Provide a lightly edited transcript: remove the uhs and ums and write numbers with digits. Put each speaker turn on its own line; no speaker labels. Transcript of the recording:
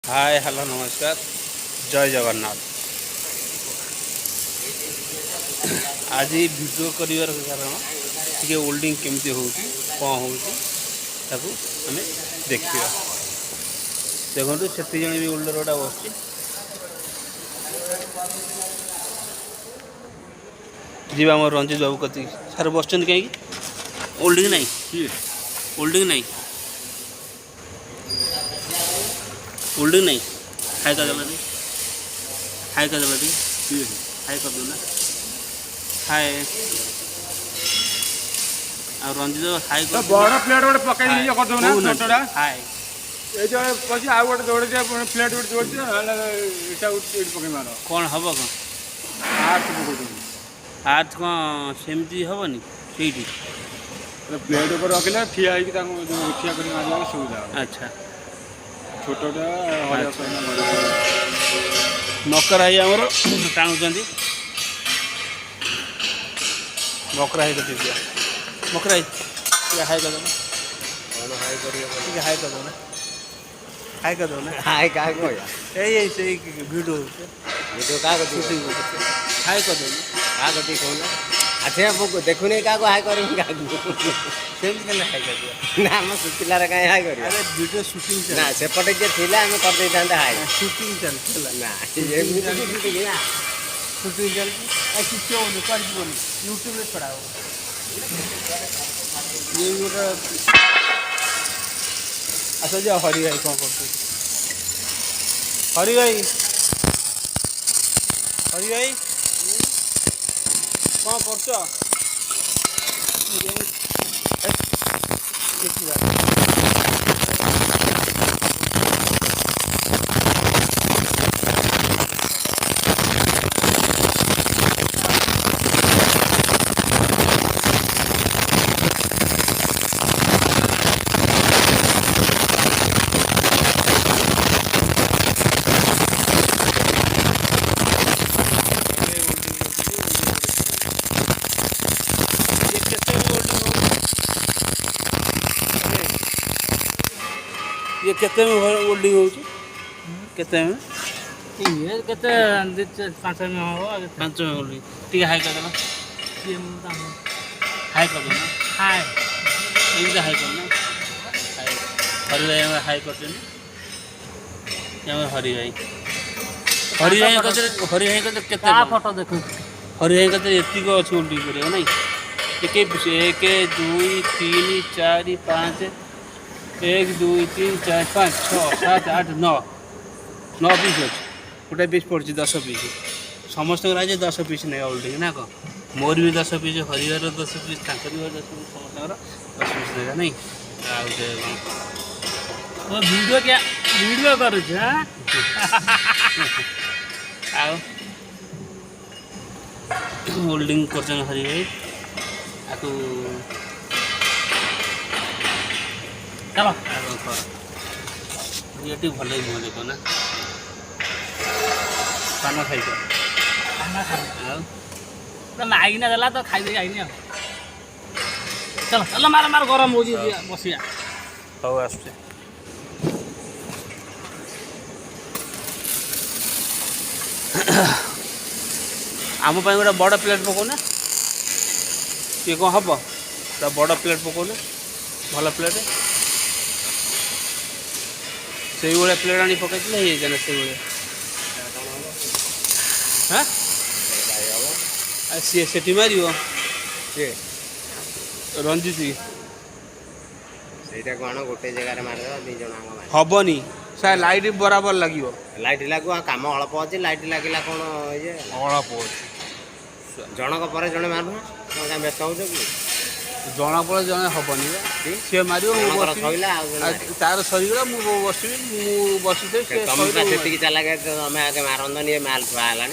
Hi hello नमस्कार जय जगन्नाथ। आज वीडियो कर कारण टे वेल्डिंग केमती हो कौन हो आम देखा देखो से जन भी वेल्डर गोटा बस जी आम रंजित बाबू कति सार बस कहीं वेल्डिंग नहीं वेल्डिंग नहीं वेल्डिंग नहीं हाई कर देना हाई कर देना हाई कर देना हाई आ रंजित हाई कर
बड़ प्लेट गोटे पकड़ कर दो ना छोटा
हाई
ये जो पसी आ गोटे जोड़े प्लेट गोटे जोड़े इटा पकड़ मार
कौन हम कौन
आठ पकड़
आर्थ कौन सेमती हेनी से
प्लेट ऊपर रखिले ठिया ठिया कर मार सुविधा
अच्छा
छोटा
मकर हाई आमर टाणुं मकर हाई कर मकर हाई हाई कर दो हाई कर दो हाई कर दो
हाय का को
से वीडियो
वीडियो का को
शूटिंग हाई कर दो
का गति कोन अच्छा वो देखुने का को हाय करबी का
सेमती के हाई कर दिया
ना हम सुतिला रे काई हाय करी
अरे वीडियो शूटिंग
ना सेपटे जे थिला हम कर दे दांत हाय
शूटिंग चलता
ना ये वीडियो शूटिंग ना
शूटिंग चलती ऐसी क्यों नहीं कर यूट्यूब में पड़ा हो ये गोटे अच्छा जा हरि भाई कौन करते हरि भाई कौन कर ये केते में वेल्डिंग होची केते में
ये केते 5 में हो
5 में वेल्डिंग ठीक हाई कर देना
ये मुदा
हाई कर देना
हाय
ये हाई करना हाई हरि भाई हाई करते हरि भाई केते
का फोटो देखो
हरि भाई केते एतिक अछि वेल्डिंग करियो नहीं एक 1 2 3 4 5 1 2 3 4 5 6 7 8 9 9 पीस अच्छे गोटे पीस पड़ी 10 पीस समस्त आज 10 पीस नहीं वेल्डिंग ना कौन मोर भी 10 पीस हरिहर 10 पीस तांकर भी 10 पीस समस्त 10 पीस देगा नहीं
वो वीडियो क्या वीडियो करू छ
आओ वेल्डिंग कर हरि भाई आपको
चलो
ये भल मुह देख ना पान खाई
खाना खा तो मागिना देला तो खाई दे आइनी चलो चलो मार मार गरम हो जी बसिया
हौ आसुचे आम गोटे बड़ प्लेट पकाउना ये कौन हम बड़ प्लेट पकाउना भल प्लेट से प्लेट आनी पकई ना से हाँ सी से मार रंजित
सेटा कोन गोटे जगह रे मार दो दी जण
हेनी सार लाइट बराबर लगे
लाइट लागू काम अल्प अछि लाइट लागिला कोन ये
अल्प
जनक पर जणे मारना का व्यस्त हो कि
जना पड़े जन हेनी सी मार तार सरीगला मुझे बस
से चला गए तुम आगे मारंदन ये माल छुआ है